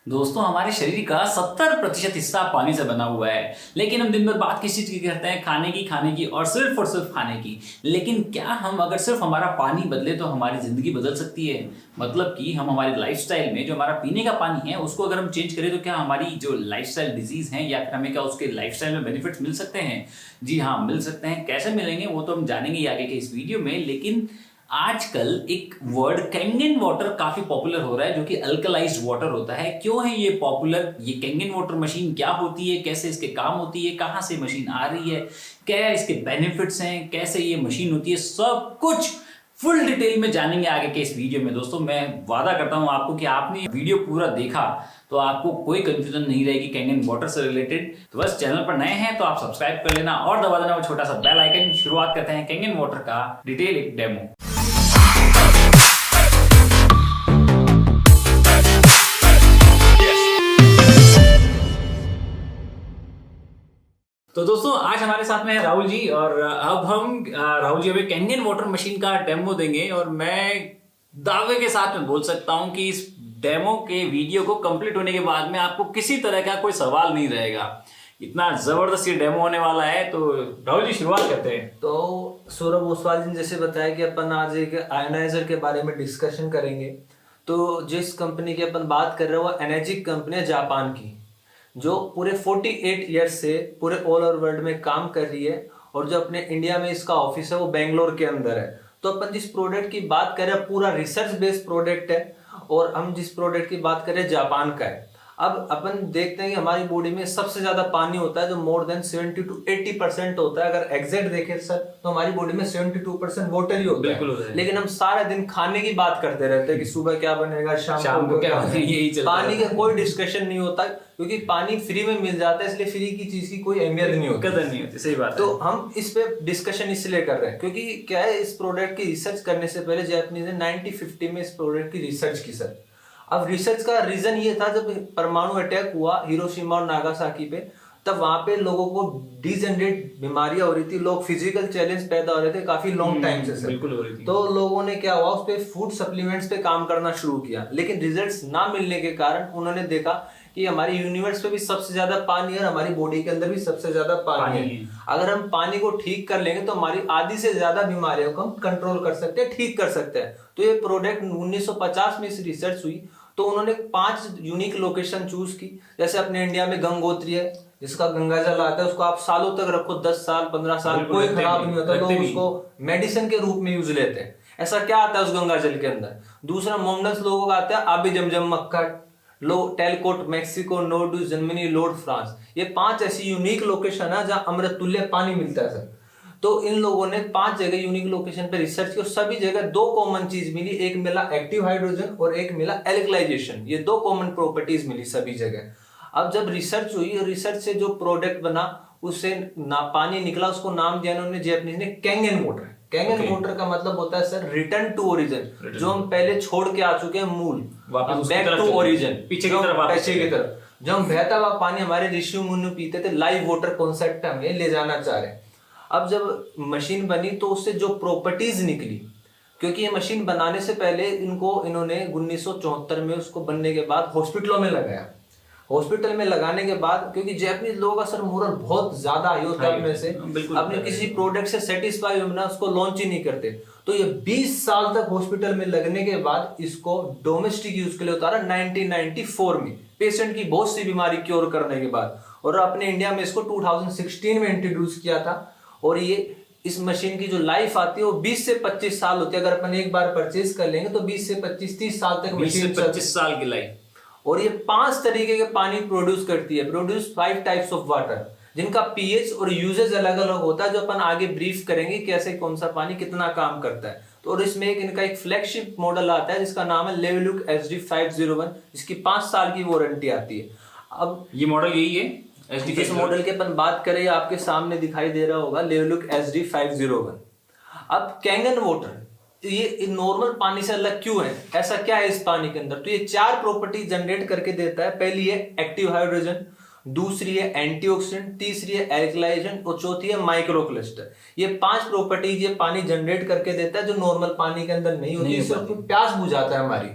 दोस्तों, हमारे शरीर का 70% हिस्सा पानी से बना हुआ है। लेकिन हम दिन भर बात किस चीज की करते हैं? खाने की और सिर्फ खाने की। लेकिन क्या हम अगर सिर्फ हमारा पानी बदले तो हमारी जिंदगी बदल सकती है? मतलब कि हम हमारे लाइफस्टाइल में जो हमारा पीने का पानी है उसको अगर हम चेंज करें तो क्या हमारी जो लाइफस्टाइल डिजीज है या फिर हमें क्या उसके लाइफस्टाइल में बेनिफिट्स मिल सकते हैं? जी हाँ, मिल सकते हैं। कैसे मिलेंगे वो तो हम जानेंगे आगे के इस वीडियो में। लेकिन आजकल एक वर्ड कैंगन वाटर काफी पॉपुलर हो रहा है, जो कि अल्कलाइज्ड वाटर होता है। क्यों है ये पॉपुलर? ये कैंगन वाटर मशीन क्या होती है, कैसे इसके काम होती है, कहां से मशीन आ रही है, क्या इसके बेनिफिट्स हैं, कैसे ये मशीन होती है, सब कुछ फुल डिटेल में जानेंगे आगे के इस वीडियो में। दोस्तों, मैं वादा करता हूं आपको कि आपने ये वीडियो पूरा देखा तो आपको कोई कंफ्यूजन नहीं रहेगी कैंगन वाटर से रिलेटेड। तो बस चैनल पर नए हैं तो आप सब्सक्राइब कर लेना और दबा देना वो छोटा सा बेल आइकन। शुरुआत करते हैं कैंगन वाटर का डिटेल एक डेमो। तो दोस्तों, आज हमारे साथ में है राहुल जी और अब हम राहुल जी हमें कैंगन वाटर मशीन का डेमो देंगे। और मैं दावे के साथ में बोल सकता हूं कि इस डेमो के वीडियो को कंप्लीट होने के बाद में आपको किसी तरह का कोई सवाल नहीं रहेगा। इतना जबरदस्त ये डेमो होने वाला है। तो राहुल जी, शुरुआत करते हैं। तो सौरभ ओसवाल जी ने जैसे बताया कि अपन आज एक आयोनाइजर के बारे में डिस्कशन करेंगे। तो जिस कंपनी की अपन बात कर रहे हैं वो एनर्जिक कंपनी है जापान की, जो पूरे 48 ईयर्स से पूरे ऑल ओवर वर्ल्ड में काम कर रही है। और जो अपने इंडिया में इसका ऑफिस है वो बेंगलोर के अंदर है। तो अपन जिस प्रोडक्ट की बात कर रहे हैं पूरा रिसर्च बेस्ड प्रोडक्ट है, और हम जिस प्रोडक्ट की बात कर रहे हैं जापान का है। अब अपन देखते हैं कि हमारी बॉडी में सबसे ज्यादा पानी होता है, जो मोर देन 70 to 80% होता है। अगर एग्जैक्ट देखें सर तो हमारी बॉडी में 72% वाटर ही होता है। लेकिन हम सारे दिन खाने की बात करते रहते हैं कि सुबह क्या बनेगा, शाम को क्या बनेगा, यही चलता है। पानी का कोई डिस्कशन नहीं होता, क्योंकि पानी फ्री में मिल जाता है, इसलिए फ्री की चीज की कोई अहमियत नहीं होती, कदर नहीं होती। सही बात तो हम इस पे डिस्कशन इसलिए कर रहे हैं क्योंकि क्या है, इस प्रोडक्ट की रिसर्च करने से पहले जापानीज ने 1950 में इस प्रोडक्ट की रिसर्च की सर। अब रिसर्च का रीजन ये था, जब परमाणु अटैक हुआ हिरोशिमा और नागासाकी पे, तब वहां पे लोगों को डिजेनरेट बीमारियां हो रही थी, लोग फिजिकल चैलेंज पैदा हो रहे थे काफी लॉन्ग टाइम से सर। बिल्कुल हो रही थी। तो लोगों ने क्या हुआ, उस पे फूड सप्लीमेंट्स पे काम करना शुरू किया। लेकिन रिजल्ट्स ना मिलने के कारण उन्होंने देखा कि हमारे यूनिवर्स पे भी सबसे ज्यादा पानी है और हमारी बॉडी के अंदर भी सबसे ज्यादा पानी है। अगर हम पानी को ठीक कर लेंगे तो हमारी आधी से ज्यादा बीमारियों को हम कंट्रोल कर सकते हैं, ठीक कर सकते हैं। तो ये प्रोडक्ट 1950 में इस रिसर्च हुई, तो उन्होंने 5 यूनिक लोकेशन चूज की। जैसे अपने इंडिया में गंगोत्री है, जिसका गंगा जल आता है, उसको आप सालों तक रखो, 10 साल 15 साल कोई खराब नहीं होता। लोग उसको मेडिसिन के रूप में यूज लेते हैं। ऐसा क्या आता है उस गंगा जल के अंदर? दूसरा मोमडन्स लोगों का आता है आबी जमजम मक्का, लो टेलकोट मैक्सिको, नोर्डू जर्मनी, लोर्ड फ्रांस। ये 5 ऐसी यूनिक लोकेशन है जहां अमृत तुल्य पानी मिलता है सर। तो इन लोगों ने 5 जगह यूनिक लोकेशन पे रिसर्च की और सभी जगह 2 कॉमन चीज मिली। एक मिला एक्टिव हाइड्रोजन और एक मिला एल्कलाइजेशन। ये 2 कॉमन प्रॉपर्टीज मिली सभी जगह। अब जब रिसर्च हुई और रिसर्च से जो प्रोडक्ट बना उससे ना पानी निकला, उसको नाम दिया उन्होंने जापानीज ने कैंगन वाटर। कैंगन वाटर का मतलब होता है सर रिटर्न टू ओरिजिन, जो हम पहले छोड़ के आ चुके हैं, मूल बैक टू ओरिजिन, पीछे की तरफ। जो हम बहता हुआ पानी हमारे ऋषि मुनि पीते थे, लाइव वाटर कॉन्सेप्ट हमें ले जाना चाह रहे हैं। अब जब मशीन बनी तो उससे जो प्रॉपर्टीज निकली, क्योंकि ये मशीन बनाने से पहले इन्होंने 1974 में उसको बनने के बाद हॉस्पिटलों में लगाया। हॉस्पिटल में लगाने के बाद, क्योंकि जापानीज लोगों का सर मोरल बहुत ज्यादा हाई होता है, में से अपने किसी प्रोडक्ट से सेटिस्फाई होना उसको लॉन्च ही नहीं करते। तो ये 20 साल तक हॉस्पिटल में लगने के बाद इसको डोमेस्टिक यूज के लिए उतारा 1994 में, पेशेंट की बहुत सी बीमारी क्योर करने के बाद। और अपने इंडिया में इसको 2016 में इंट्रोड्यूस किया था। और ये इस मशीन की जो लाइफ आती है वो 20 से 25 साल होती है। अगर अपन एक बार परचेज कर लेंगे तो 20 से 25-30 साल तक मशीन, 25 साल की लाइफ। और ये 5 तरीके के पानी प्रोड्यूस करती है। प्रोड्यूस 5 टाइप्स ऑफ वाटर, जिनका पीएच और यूजेज अलग अलग होता है, जो अपन आगे ब्रीफ करेंगे कैसे कौन सा पानी कितना काम करता है। तो और इसमें इनका एक फ्लैगशिप मॉडल आता है जिसका नाम है लेवलुक SD501, जिसकी 5 साल की वारंटी आती है। अब ये मॉडल यही है जिस मॉडल की अपन बात करें, आपके सामने दिखाई दे रहा होगा लेवलुक SD501। अब कैंगन वाटर ये नॉर्मल पानी से अलग क्यों है? ऐसा क्या है इस पानी के अंदर? तो ये 4 प्रॉपर्टी जनरेट करके देता है। पहली है एक्टिव हाइड्रोजन, दूसरी है एंटीऑक्सीडेंट, तीसरी है एल्कलाइजेशन और चौथी है माइक्रो क्लस्टर। ये 5 प्रॉपर्टीज ये पानी जनरेट करके देता है, जो नॉर्मल पानी के अंदर नहीं होती है। सिर्फ प्यास बुझाता है हमारी।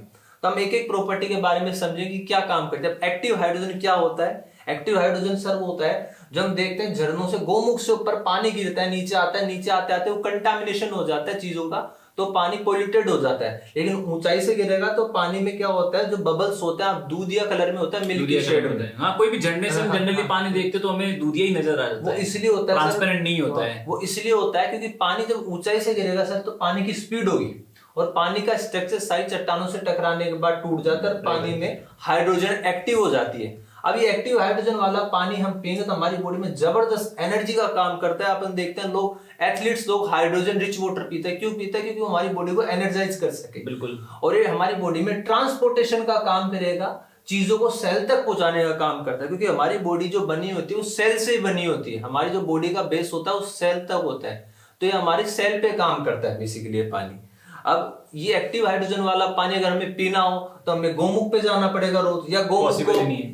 तो हम एक एक प्रॉपर्टी के बारे में समझेंगे कि क्या काम करते हैं। एक्टिव हाइड्रोजन क्या होता है? एक्टिव हाइड्रोजन सर वो होता है जो हम देखते हैं झरनों से गोमुख से ऊपर पानी गिरता है, नीचे आता है, नीचे आते आते वो कंटामिनेशन हो जाता है चीजों का, तो पानी पोल्यूटेड हो जाता है। लेकिन ऊंचाई से गिरेगा तो पानी में क्या होता है, जो बबल्स होता है दूधिया कलर में होता है, मिल्की शेड में। हाँ, कोई भी झरने से हम जनरली पानी देखते तो हमें दूधिया ही नजर आ जाता वो है, इसलिए होता है ट्रांसपेरेंट नहीं होता है। वो इसलिए होता है क्योंकि पानी जब ऊंचाई से गिरेगा सर तो पानी की स्पीड होगी और पानी का स्ट्रक्चर सारी चट्टानों से टकराने के बाद टूट जाता है, पानी में हाइड्रोजन एक्टिव हो जाती है। अब ये एक्टिव हाइड्रोजन वाला पानी हम पियेंगे तो हमारी बॉडी में जबरदस्त एनर्जी का काम करता है। अपन देखते हैं लोग एथलीट्स लोग हाइड्रोजन रिच वाटर पीते हैं, क्यों पीते हैं? क्योंकि वो हमारी बॉडी को एनर्जाइज कर सके। बिल्कुल। और ये हमारी बॉडी में ट्रांसपोर्टेशन का काम करेगा, चीजों को सेल तक पहुंचाने का काम करता है, क्योंकि हमारी बॉडी जो बनी होती है वो सेल से ही बनी होती है। हमारी जो बॉडी का बेस होता है वो सेल तक होता है, तो ये हमारी सेल पे काम करता है बेसिकली ये पानी। अब ये एक्टिव हाइड्रोजन वाला पानी अगर हमें पीना हो तो हमें गोमुख पे जाना पड़ेगा रोज, या गोमुख को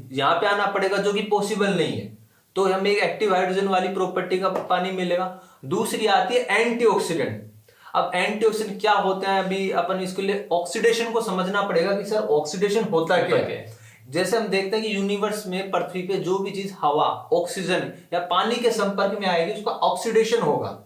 यहाँ पे आना पड़ेगा, जो कि पॉसिबल नहीं है। तो हमें एक एक्टिव हाइड्रोजन वाली प्रॉपर्टी का पानी मिलेगा। दूसरी आती है एंटीऑक्सीडेंट। अब एंटीऑक्सीडेंट क्या होते हैं, अभी अपन इसके लिए ऑक्सीडेशन को समझना पड़ेगा कि सर ऑक्सीडेशन होता क्या है। जैसे हम देखते हैं कि यूनिवर्स में पृथ्वी पे जो भी चीज हवा, ऑक्सीजन या पानी के संपर्क में आएगी उसका ऑक्सीडेशन होगा।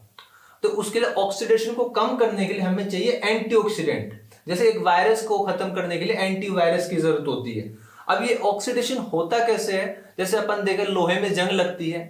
तो उसके लिए ऑक्सीडेशन को कम करने के लिए हमें चाहिए एंटीऑक्सीडेंट। जैसे एक वायरस को खत्म करने के लिए एंटीवायरस की जरूरत होती है। अब ये ऑक्सीडेशन होता कैसे है? जैसे अपन देखें लोहे में जंग लगती है,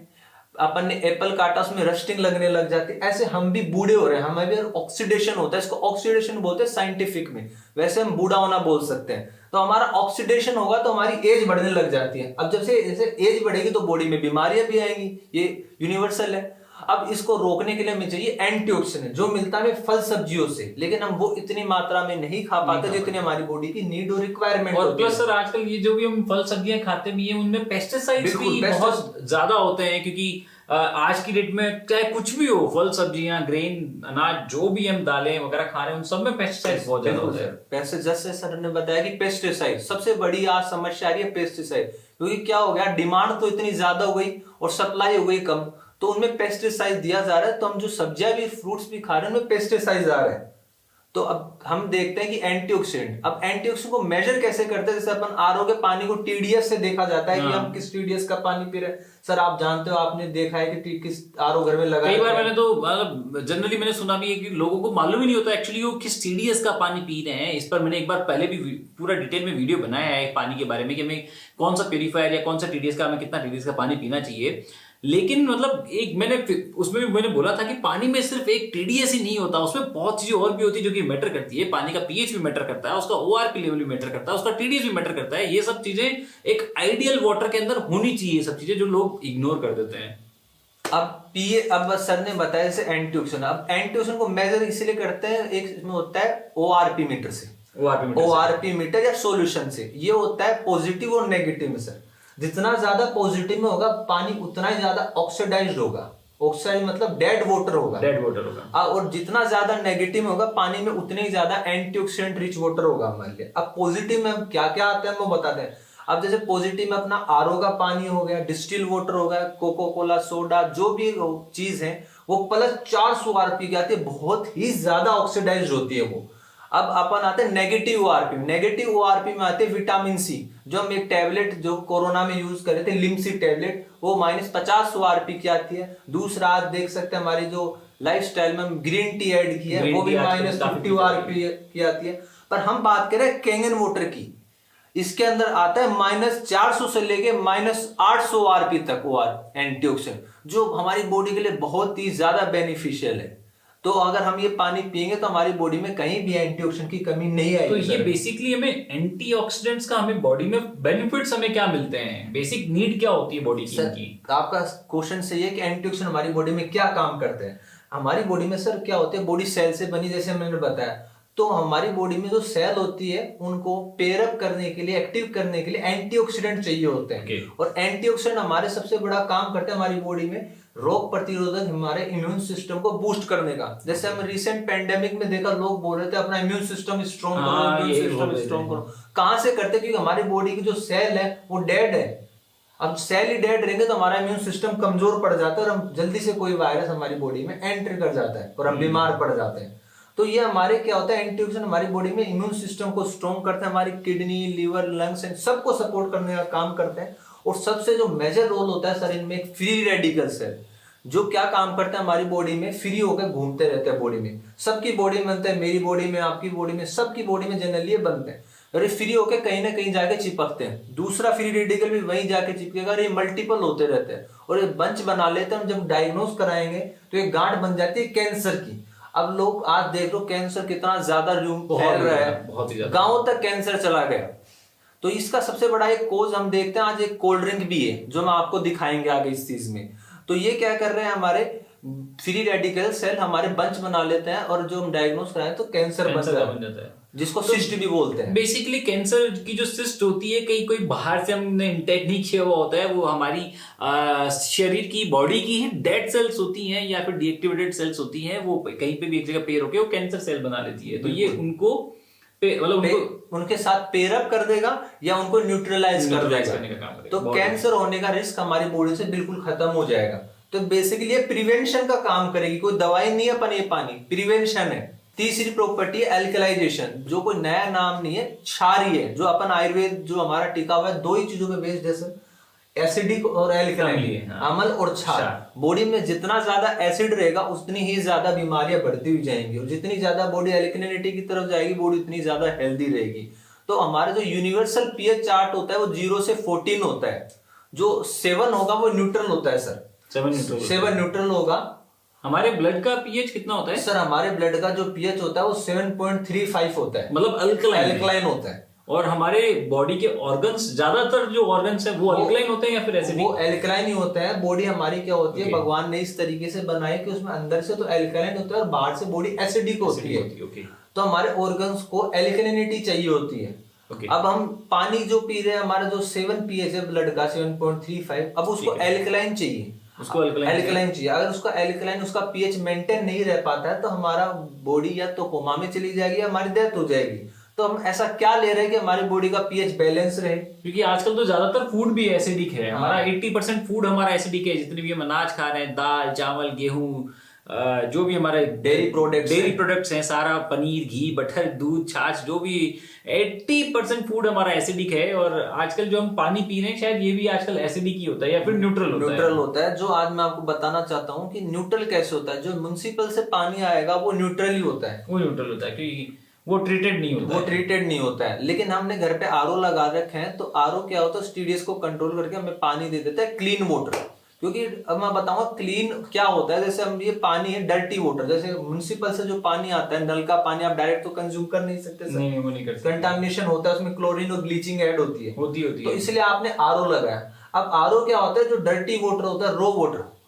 अपन ने एप्पल काटा उसमें रस्टिंग लगने लग जाती है, ऐसे हम भी बूढ़े हो रहे हैं, हमें भी ऑक्सीडेशन होता है। इसको ऑक्सीडेशन बोलते हैं साइंटिफिक में, वैसे हम बूढ़ा होना बोल सकते हैं। तो हमारा ऑक्सीडेशन होगा तो हमारी एज बढ़ने लग जाती है। अब जब से जैसे एज बढ़ेगी तो बॉडी में बीमारियां भी आएंगी, ये यूनिवर्सल है। अब इसको रोकने के लिए हमें चाहिए एंटीऑक्सीडेंट, जो मिलता है फल सब्जियों से, लेकिन हम वो इतनी मात्रा में नहीं खा पाते जितनी हमारी बॉडी की नीड और रिक्वायरमेंट। और प्लस सर आजकल ये जो भी हम फल सब्जियां खाते भी हैं उनमें पेस्टिसाइड्स भी बहुत ज्यादा होते हैं, क्योंकि आज की डेट में चाहे कुछ भी हो, फल सब्जियां, ग्रेन, अनाज, जो भी हम दालें वगैरह खा रहे हैं उन सब में पेस्टिसाइड्स बहुत ज्यादा होते हैं। पेस्टिसाइड, जैसे सर ने बताया कि पेस्टिसाइड सबसे बड़ी आज समस्या आ रही है पेस्टिसाइड, क्योंकि क्या हो गया, डिमांड तो इतनी ज्यादा हो गई और सप्लाई हो गई कम, तो उनमें पेस्टिसाइड दिया जा रहा है। तो हम जो सब्जियां भी फ्रूट्स भी खा रहे हैं उनमें पेस्टिसाइड आ रहे हैं। तो अब हम देखते हैं कि एंटीऑक्सीडेंट, अब एंटीऑक्सीडेंट को मेजर कैसे करते हैं? जैसे अपन आरओ के पानी को टीडीएस से देखा जाता है कि हम किस टीडीएस का पानी पी रहे हैं। सर आप जानते हो, आपने देखा है कि किस आरओ घर में लगा, कई बार मैंने तो जनरली मैंने सुना भी है कि लोगों को मालूम ही नहीं होता एक्चुअली वो किस टीडीएस का पानी पी रहे हैं। इस पर मैंने एक बार पहले भी पूरा डिटेल में वीडियो बनाया है पानी के बारे में कि हमें कौन सा प्यूरीफायर या कौन सा टीडीएस का, हमें कितना टीडीएस का पानी पीना चाहिए। लेकिन मतलब एक मैंने उसमें भी मैंने बोला था कि पानी में सिर्फ एक टीडीएस ही नहीं होता, उसमें बहुत चीजें और भी होती है जो कि मैटर करती है। पानी का पीएच भी मैटर करता है, उसका ओआरपी लेवल भी मैटर करता है, उसका टीडीएस भी मैटर करता है। ये सब चीजें एक आइडियल वाटर के अंदर होनी चाहिए, सब चीजें जो लोग इग्नोर कर देते हैं। अब पिए, अब सर ने बताया जैसे एंटीऑक्सीडेंट, अब एंटीऑक्सीडेंट को मेजर इसलिए करते हैं, एक इसमें होता है ओआरपी मीटर से, ओआरपी मीटर या सॉल्यूशन से। ये होता है पॉजिटिव और नेगेटिव में। सर जितना ज्यादा पॉजिटिव में होगा पानी उतना ही ज्यादा ऑक्सीडाइज्ड होगा, ऑक्साइड मतलब डेड वाटर होगा, डेड वाटर होगा। और जितना ज्यादा नेगेटिव में होगा पानी में उतने ही ज्यादा एंटीऑक्सीडेंट रिच वाटर होगा हमारे लिए। अब पॉजिटिव में क्या क्या आता है वो बताते हैं। अब जैसे पॉजिटिव में अपना आरओ का पानी हो गया, डिस्टिल वाटर हो गया, कोको कोला, सोडा, जो भी चीज है वो प्लस 400 आरपी की आती है, बहुत ही ज्यादा ऑक्सीडाइज होती है वो। अब अपन आते हैं नेगेटिव ओआरपी। नेगेटिव ओआरपी में आते हैं विटामिन सी, जो हम एक टैबलेट जो कोरोना में यूज कर रहे थे लिम्सी टैबलेट, वो -50 ओआरपी की आती है। दूसरा आज देख सकते हैं हमारी जो लाइफस्टाइल में हम ग्रीन टी ऐड की है वो भी -50 ओआरपी की आती है। पर हम बात करें कैंगन वाटर की, इसके अंदर आता है -400 से लेके -800 ओआरपी तक ओआर एंटीऑक्सीडेंट, जो हमारी बॉडी के लिए बहुत ही ज्यादा बेनिफिशियल है। तो अगर हम ये पानी पिएंगे तो हमारी बॉडी में कहीं भी एंटीऑक्सीडेंट की कमी नहीं आएगी। तो ये बेसिकली हमें एंटीऑक्सीडेंट्स का हमें बॉडी में बेनिफिट्स हमें क्या मिलते हैं, बेसिक नीड क्या होती है बॉडी की? आपका क्वेश्चन सही है कि एंटीऑक्सीडेंट हमारी बॉडी में क्या काम करते हैं। हमारी बॉडी में सर क्या होते हैं, बॉडी सेल से बनी, जैसे मैंने बताया। तो हमारी बॉडी में जो सेल होती है उनको पेयरअप करने के लिए, एक्टिव करने के लिए एंटीऑक्सीडेंट चाहिए होते हैं। और एंटीऑक्सीडेंट हमारे सबसे बड़ा काम करते हैं हमारी बॉडी में रोग प्रतिरोधक, हमारे इम्यून सिस्टम को बूस्ट करने का। जैसे हम रिसेंट पेंडेमिक में देखा, लोग बोल रहे थे अपना इम्यून सिस्टम स्ट्रॉन्ग करो, इम्यून सिस्टम स्ट्रॉन्ग करो। कहां से करते? क्योंकि हमारी बॉडी की जो सेल है वो डेड है। अब सेल ही डेड रहेंगे तो हमारा इम्यून सिस्टम कमजोर पड़ जाता है और हम जल्दी से कोई वायरस हमारी बॉडी में एंटर कर जाता है और हम बीमार पड़ जाते हैं। तो ये हमारे क्या होता है, एंटीऑक्सीडेंट हमारी बॉडी में इम्यून सिस्टम को स्ट्रॉन्ग करते हैं, हमारी किडनी, लीवर, लंग्स एंड सबको सपोर्ट करने का काम करते हैं। और सबसे जो मेजर रोल होता है सर इनमें, एक फ्री रेडिकल्स है जो क्या काम करते हैं, हमारी बॉडी में फ्री होकर घूमते रहते हैं बॉडी में। सबकी बॉडी में बनते हैं, मेरी बॉडी में, आपकी बॉडी में, सबकी बॉडी में जनरली बनते हैं और ये फ्री होकर कहीं ना कहीं जाके चिपकते हैं। दूसरा फ्री रेडिकल भी वहीं जाके चिपकेगा और ये मल्टीपल होते रहते हैं और ये बंच बना लेते हैं। हम जब डायग्नोज कराएंगे तो ये गांठ बन जाती है कैंसर की। अब लोग आज देख लो कैंसर कितना ज्यादा फैल रहा है, गांव तक कैंसर चला गया। तो इसका सबसे बड़ा एक कोज हम देखते हैं, आज एक कोल्ड ड्रिंक भी है जो हम आपको दिखाएंगे आगे इस चीज में। तो ये क्या कर रहे हैं, हमारे फ्री रेडिकल सेल हमारे बंच बना लेते हैं और जो हम डायग्नोज कराएं तो कैंसर बन जाता है, जिसको सिस्ट भी बोलते हैं। बेसिकली कैंसर की जो सिस्ट होती है, कहीं कोई बाहर से हमने टेक्निक किया हुआ होता है, वो हमारी शरीर की, बॉडी की है डेड सेल्स होती हैं या फिर डीएक्टिवेटेड सेल्स होती हैं, वो कहीं पे भी एक जगह पेयर होके वो कैंसर सेल बना लेती है। तो ये उनको मतलब उनके साथ पेयर अप कर देगा या उनको न्यूट्रलाइज कर देगा, तो कैंसर होने का रिस्क हमारी बॉडी से बिल्कुल खत्म हो जाएगा। तो बेसिकली ये प्रिवेंशन का काम करेगी, कोई दवाई नहीं है अपन, ये पानी प्रिवेंशन है। तीसरी प्रॉपर्टी है एल्कलाइजेशन, जो कोई नया नाम नहीं है, क्षारीय है। जो अपन आयुर्वेद जो हमारा टिका हुआ है दो ही चीजों पे बेस्ड है सर, एसिडिक और एल्कलाइन, अम्ल और क्षार। बॉडी में जितना ज्यादा एसिड रहेगा उतनी ही ज्यादा बीमारियां बढ़ती हुई जाएंगी और जितनी ज्यादा बॉडी एल्कलिनिटी की तरफ जाएगी बॉडी उतनी ज्यादा हेल्दी रहेगी। तो हमारा जो यूनिवर्सल पीएच चार्ट होता है वो 0 से 14 होता है। जो 7 होगा वो न्यूट्रल होता है सर, 7 न्यूट्रल होगा। हमारे ब्लड का पीएच कितना होता है सर? हमारे ब्लड का जो पीएच होता है वो 7.35 होता है, मतलब अल्कलाइन होता है। और हमारे बॉडी के ऑर्गन्स, ज्यादातर जो ऑर्गन्स है वो अल्कलाइन होते हैं या फिर एसिडिक? वो एल्कलाइन ही होता है। बॉडी हमारी क्या होती है, भगवान ने इस तरीके से बनाई कि उसमें अंदर से तो एल्कलाइन होता है और बाहर से बॉडी एसिडिक होती है। तो हमारे ऑर्गन्स को एल्कलिनिटी चाहिए होती है। अब हम पानी जो पी रहे हैं, हमारा जो 7 पीएच है ब्लड का 7.35, अब उसको एल्कलाइन चाहिए, उसको एल्कलाइन चाहिए। अगर उसका एल्कलाइन, उसका पीएच मेंटेन नहीं रह पाता है तो हमारा बॉडी या तो कोमा में चली जाएगी या हमारी डेथ हो जाएगी। तो हम ऐसा क्या ले रहे हैं कि हमारी बॉडी का पीएच बैलेंस रहे, क्योंकि आजकल तो ज्यादातर फूड भी एसिडिक है। हमारा 80% फूड हमारा एसिडिक है। जितने भी हम अनाज खा रहे हैं, दाल, चावल, गेहूं, जो भी हमारे डेयरी प्रोडक्ट्स हैं, सारा पनीर, घी, बटर, दूध, छाछ, जो भी 80% फूड हमारा एसिडिक है। और आजकल जो हम पानी पी रहे हैं शायद ये भी आजकल एसिडिक ही होता है या फिर न्यूट्रल होता है। जो आज मैं आपको बताना चाहता हूँ कि न्यूट्रल कैसे होता है। जो म्युनिसिपल से पानी आएगा वो न्यूट्रल ही होता है, क्योंकि वो ट्रीटेड नहीं होता है। लेकिन हमने घर पे आरओ लगा रखे हैं, तो आरओ क्या होता है, स्टीडियस को कंट्रोल करके हमें पानी दे देता है क्लीन वाटर। क्योंकि अब मैं बताऊंगा क्लीन क्या होता है। जैसे हम ये पानी है डर्टी वाटर, जैसे म्युनिसिपल से जो पानी आता है, नल का पानी आप डायरेक्ट तो कंज्यूम कर नहीं सकते सर, नहीं, वो नहीं कर सकते। कंटामिनेशन होता है, उसमें क्लोरीन और ब्लीचिंग ऐड होती है तो इसलिए आपने आरओ लगाया। अब आरओ क्या होता है, जो डर्टी वाटर होता है,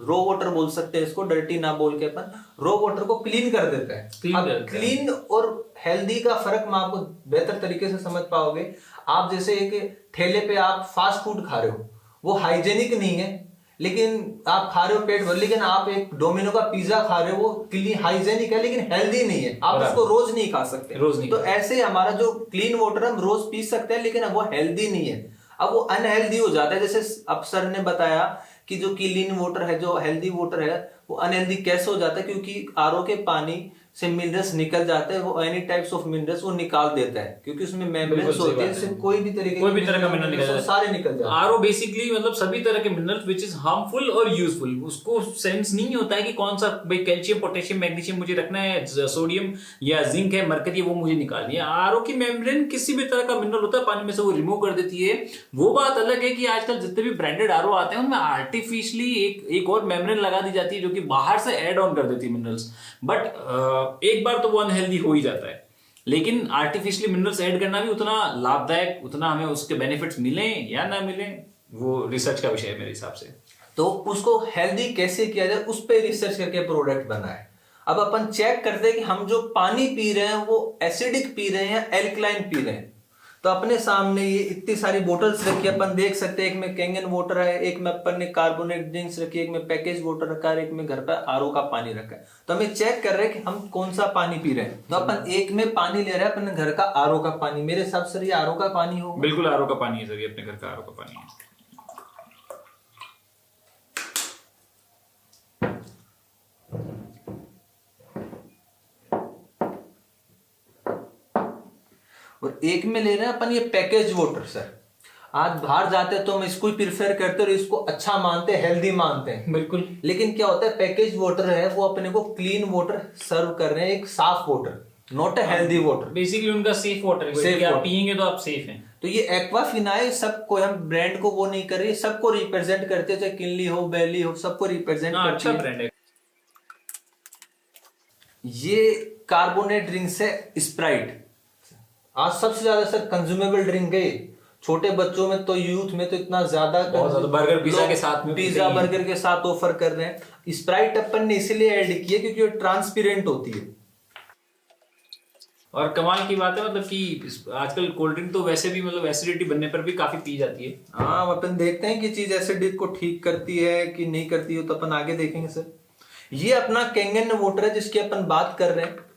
रो वाटर बोल सकते हैं इसको, डर्टी ना बोल के अपन रो वाटर को क्लीन कर देता है। अब क्लीन और हेल्दी का फर्क मैं आपको बेहतर तरीके से समझ पाओगे। आप जैसे एक ठेले पे आप फास्ट फूड खा रहे हो, वो हाइजेनिक नहीं है, लेकिन आप खा रहे हो पेट भर। लेकिन आप एक डोमिनो का पिज्जा खा रहे हो, वो क्लीन हाइजेनिक है लेकिन हेल्दी नहीं है, आप उसको रोज नहीं खा सकते। तो ऐसे हमारा जो क्लीन वाटर हम रोज पी सकते हैं लेकिन अब वो हेल्दी नहीं है, अब वो अनहेल्दी हो जाता है। जैसे अब सर ने बताया कि जो क्लीन वाटर है, जो हेल्दी वाटर है, वो अनहेल्दी कैसे हो जाता है, क्योंकि आरओ के पानी से मिनरल्स निकल जाते हैं। वो एनी टाइप्स ऑफ मिनरल्स वो निकाल देता है, क्योंकि उसमें मेम्ब्रेन्स होते हैं, इससे कोई भी तरह का मिनरल निकल जाता है, सारे निकल जाते हैं। आरओ बेसिकली मतलब सभी तरह के मिनरल्स व्हिच इज हार्मफुल और यूजफुल, उसको सेंस नहीं होता है कि कौन सा भाई कैल्शियम, पोटेशियम, मैग्नीशियम मुझे रखना है, सोडियम या जिंक है, मरकरी है, वो मुझे निकालनी है। आरओ की मेम्ब्रेन किसी भी तरह का मिनरल होता है पानी में से वो रिमूव कर देती है। वो बात अलग है कि आजकल जितने भी ब्रांडेड आरओ आते हैं उनमें आर्टिफिशियली एक और मेम्ब्रेन लगा दी जाती है जो कि बाहर से ऐड ऑन कर देती है मिनरल्स। बट एक बार तो वो अनहेल्दी हो ही जाता है, लेकिन आर्टिफिशियली मिनरल्स ऐड करना भी उतना लाभदायक, उतना हमें उसके बेनिफिट्स मिले या ना मिले, वो रिसर्च का विषय है मेरे हिसाब से। तो उसको हेल्दी कैसे किया जाए, उस पर रिसर्च करके प्रोडक्ट बना है। अब अपन चेक करते हैं कि हम जो पानी पी रहे हैं वो एसिडिक पी रहे हैं या एल्कलाइन पी रहे हैं। तो अपने सामने ये इतनी सारी बोतल्स रखी है, अपन देख सकते हैं। एक में कैंगन वाटर है, एक में अपन ने कार्बोनेट ड्रिंक्स रखी है, एक में पैकेज वाटर रखा है, एक में घर पर आरओ का पानी रखा है। तो हमें चेक कर रहे हैं कि हम कौन सा पानी पी रहे हैं। तो अपन एक में पानी ले रहे हैं अपने घर का आरओ का पानी। मेरे हिसाब से ये आरओ का पानी होगा। बिल्कुल आरओ का पानी है सर, ये अपने घर का आरओ का पानी है। और एक में ले रहे हैं अपन ये पैकेज वाटर सर। आज बाहर जाते हैं तो हम इसको ही प्रिफर करते हैं और इसको अच्छा मानते हैं, हेल्दी मानते हैं। बिल्कुल। लेकिन क्या होता है, पैकेज वाटर है वो अपने को क्लीन वाटर सर्व कर रहे हैं, एक साफ water, not a healthy water. Basically उनका सेफ वाटर है कि आप पिएंगे तो आप सेफ हैं। तो ये एक्वाफिना है, सबको, हम ब्रांड को वो नहीं कर रहे, सबको रिप्रेजेंट करते हैं, चाहे किनली हो, बैली हो, सबको रिप्रेजेंट करती अच्छा है। ब्रांड है। ये कार्बोनेट ड्रिंक्स है स्प्राइट। आज सबसे ज्यादा सर कंज्यूमेबल ड्रिंक है, छोटे बच्चों में तो, यूथ में तो इतना ज्यादा बर्गर पिज्जा के साथ में, पिज्जा बर्गर के साथ ऑफर कर रहे हैं। स्प्राइट अपन ने इसलिए ऐड की है क्योंकि वो ट्रांसपेरेंट होती है। और कमाल की बात है मतलब कि आजकल कोल्ड ड्रिंक तो वैसे भी मतलब एसिडिटी बनने पर भी काफी पी जाती है। हाँ, अपन देखते हैं कि चीज एसिडिटी को ठीक करती है कि नहीं करती है, तो अपन आगे देखेंगे सर। ये अपना कैंगन वाटर है जिसकी अपन बात कर रहे हैं।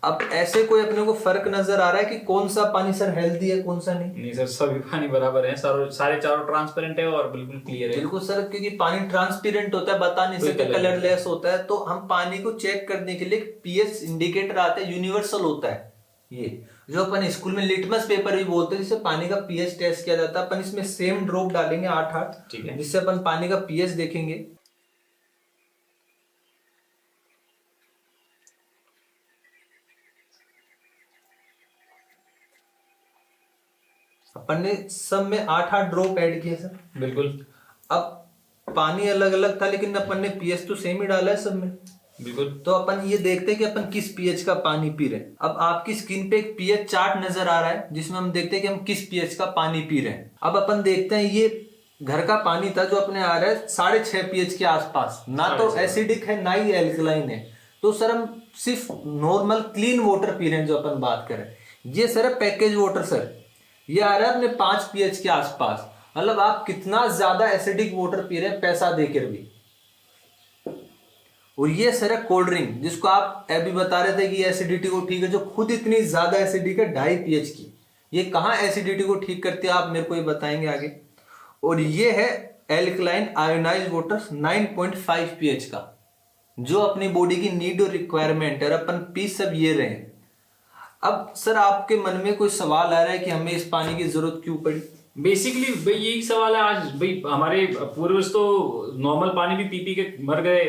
अब ऐसे कोई अपने को फर्क नजर आ रहा है कि कौन सा पानी सर हेल्दी है, कौन सा नहीं? नहीं सर, सभी पानी बराबर है, सारे चारों ट्रांसपेरेंट है और बिल्कुल क्लियर है। बिल्कुल सर, क्योंकि पानी ट्रांसपेरेंट होता है, बता नहीं सकते, कलरलेस होता है। तो हम पानी को चेक करने के लिए पीएच इंडिकेटर आता है, यूनिवर्सल होता है ये, जो अपन स्कूल में लिटमस पेपर भी बोलते हैं, जिससे पानी का पीएच टेस्ट किया जाता है। अपन इसमें सेम ड्रॉप डालेंगे 8-8, ठीक है, जिससे अपन पानी का पीएच देखेंगे। अपन ने सब में 8-8 ड्रॉप ऐड किए सर। बिल्कुल। अब पानी अलग अलग था लेकिन अपन ने पीएच तो सेम ही डाला है सब में। बिल्कुल। तो अपन ये देखते हैं कि अपन किस पीएच का पानी पी रहे हैं। अब आपकी स्क्रीन पे एक पीएच चार्ट नजर आ रहा है जिसमें हम देखते हैं कि हम किस पीएच का पानी पी रहे हैं। अब अपन देखते हैं, ये घर का पानी था जो अपने आ रहा है 6.5 पीएच के आसपास, ना तो एसिडिक है ना ही एल्कलाइन है। तो सर हम सिर्फ नॉर्मल क्लीन वाटर पी रहे हैं जो अपन बात कर रहे हैं। ये सर है पैकेज वाटर सर, ये आ रहा है अपने 5 पीएच के आसपास। मतलब आप कितना ज्यादा एसिडिक वाटर पी रहे हैं पैसा देकर भी। और ये सर है कोल्ड ड्रिंक, जिसको आप अभी बता रहे थे कि एसिडिटी को ठीक है, जो खुद इतनी ज्यादा एसिडिक है 2.5 पीएच की। ये कहाँ एसिडिटी को ठीक करती है आप मेरे को ये बताएंगे आगे। और ये है एल्कलाइन आयोनाइज्ड वाटर 9.5 पीएच का, जो अपनी बॉडी की नीड और रिक्वायरमेंट है, और अपन पी सब ये रहे हैं। अब सर आपके मन में कोई सवाल आ रहा है कि हमें इस पानी की जरूरत क्यों पड़ी? बेसिकली भाई यही सवाल है आज। भाई हमारे पूर्वज तो नॉर्मल पानी भी पी पी के मर गए,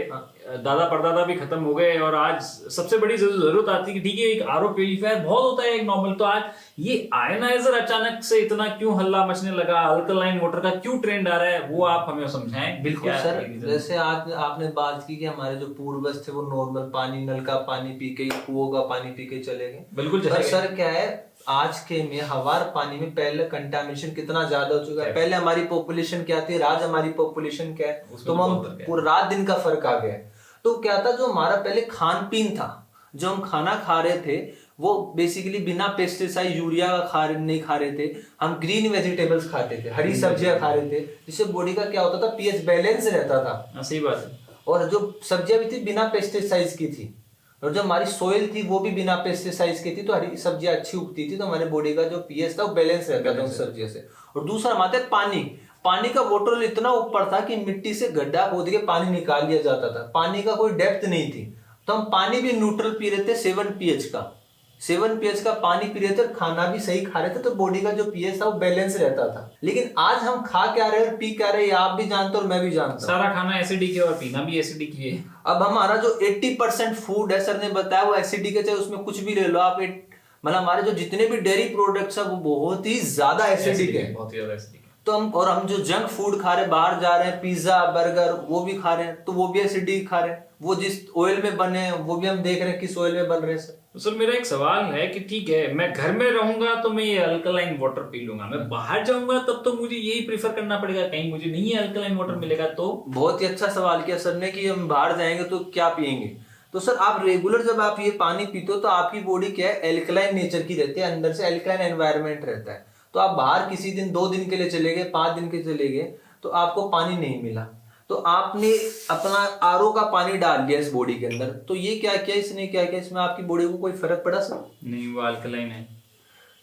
दादा परदादा भी खत्म हो गए, और आज सबसे बड़ी जरूरत आती है कि ठीक है एक आरओ प्यूरिफायर बहुत होता है एक नॉर्मल, तो आज ये आयनाइजर अचानक से इतना क्यों हल्ला मचने लगा, अल्कलाइन वाटर का क्यों ट्रेंड आ रहा है, वो आप हमें समझाएं। बिल्कुल सर, जैसे आज आपने बात की कि हमारे जो पूर्वज थे वो नॉर्मल पानी, नल का पानी पी के, कुओं का पानी पी के चले गए। बिल्कुल। सर क्या है, आज के में हवार पानी में पहले कंटामिनेशन कितना ज्यादा हो चुका है। पहले हमारी पॉपुलेशन क्या थी, आज हमारी पॉपुलेशन क्या है, तो हम पूरा रात दिन का फर्क आ गया है। तो क्या था, जो हमारा पहले खान पीन था, जो हम खाना खा रहे थे वो बेसिकली बिना पेस्टिसाइड यूरिया का नहीं खा रहे थे। हम ग्रीन वेजिटेबल्स खाते थे, हरी सब्जियां खा रहे थे, जिससे बॉडी का क्या होता था, पीएच बैलेंस रहता था। सही बात है। और जो सब्जियां भी थी बिना पेस्टिसाइड्स की थी, और जो हमारी सोइल थी वो भी बिना पेस्टिसाइड्स की थी, तो हरी सब्जियां अच्छी उगती थी, तो हमारे बॉडी का जो पीएच था वो बैलेंस रहता था उन सब्जियों से। और दूसरा हमारे पानी, पानी का वाटर इतना ऊपर था कि मिट्टी से गड्ढा खोद के पानी निकाल लिया जाता था, पानी का कोई डेप्थ नहीं थी। तो हम पानी भी न्यूट्रल पी रहे थे 7 पीएच का, 7 पीएच का पानी पी रहे थे, खाना भी सही खा रहे थे, तो बॉडी का जो पीएच था वो बैलेंस रहता था। लेकिन आज हम खा क्या रहे और पी क्या रहे, आप भी जानते हो और मैं भी जानता हूँ, सारा खाना एसिडिक है और पीना भी एसिडिक ही है। अब हमारा जो 80% फूड है, सर ने बताया, वो एसिडिक है, चाहे उसमें कुछ भी ले लो आप। मतलब हमारे जो जितने भी डेयरी प्रोडक्ट्स है वो बहुत ही ज्यादा एसिडिक है, बहुत ही ज्यादा एसिडिक है। तो हम जो जंक फूड खा रहे हैं, बाहर जा रहे हैं, पिज्जा बर्गर वो भी खा रहे हैं, तो वो भी एसिडिक खा रहे हैं। वो जिस ऑयल में बने हैं वो भी हम देख रहे हैं किस ऑयल में बन रहे हैं सर। तो सर मेरा एक सवाल है कि ठीक है मैं घर में रहूंगा तो मैं ये अल्कलाइन वाटर पी लूंगा, मैं बाहर जाऊंगा तब तो मुझे यही प्रीफर करना पड़ेगा, कहीं मुझे नहीं अल्कलाइन वाटर मिलेगा तो? बहुत ही अच्छा सवाल किया सर ने कि हम बाहर जाएंगे तो क्या पियेंगे। तो सर आप रेगुलर जब आप ये पानी पीते हो तो आपकी बॉडी क्या है, एल्कलाइन नेचर की रहती है, अंदर से एल्कलाइन एनवायरनमेंट रहता है। तो आप बाहर किसी दिन 2 दिन के लिए चले गए, 5 दिन के चले गए, तो आपको पानी नहीं मिला, तो आपने अपना आरओ का पानी डाल दिया इस बॉडी के अंदर, तो ये क्या किया इसने, क्या किया इसमें, आपकी बॉडी को कोई फर्क पड़ा सर? नहीं, वो अल्कलाइन है।